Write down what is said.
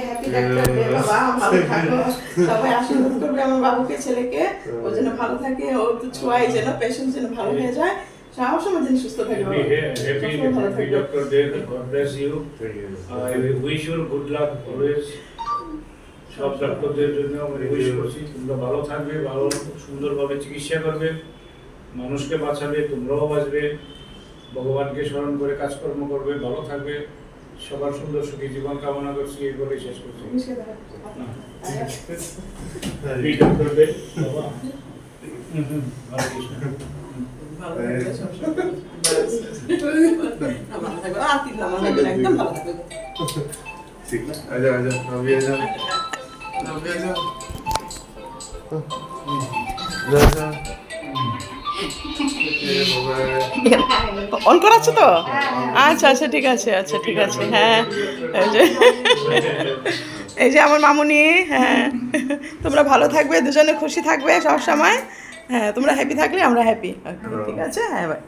Happy doctor day বাবা, ভালো থাকো, সবাই আশীর্বাদ করবে আমার বাবুকে, ছেলেকে, ও যেন ভালো থাকে, ওর তো ছোঁয়াই যেন পেশেন্ট যেন ভালো হয়ে যায়, সবসময় যেন সুস্থ থাকে, সবসময় ভালো থাকবে। Dr. Dev, God bless you. I wish you good luck always. সব ডাক্তারদের জন্য আমি উইশ করছি তোমরা ভালো থাকবে, ভালো সুন্দরভাবে চিকিৎসা করবে, মানুষকে বাঁচাবে, তোমরাও বাঁচবে, ভগবানকে স্মরণ করে কাজকর্ম করবে, ভালো থাকবে, সবার সুন্দর সুখী জীবন কামনা করছি, এই বলে শেষ করছি। ডক্টর দেব বাবা, হরে কৃষ্ণ। ভালো থাকবে সবসময়। ভালো থাকবে, আতির নাম একদম ভালো থাকবে। ठीक है आजा आजा अभी आजा अभी आजा आजा অন করা আছে তো? আচ্ছা আচ্ছা ঠিক আছে, আচ্ছা ঠিক আছে, হ্যাঁ এই যে আমার মামুনি, হ্যাঁ তোমরা ভালো থাকবে, দুজনে খুশি থাকবে সব সময়, হ্যাঁ তোমরা হ্যাপি থাকলে আমরা হ্যাপি, ঠিক আছে, হ্যাঁ ভাই।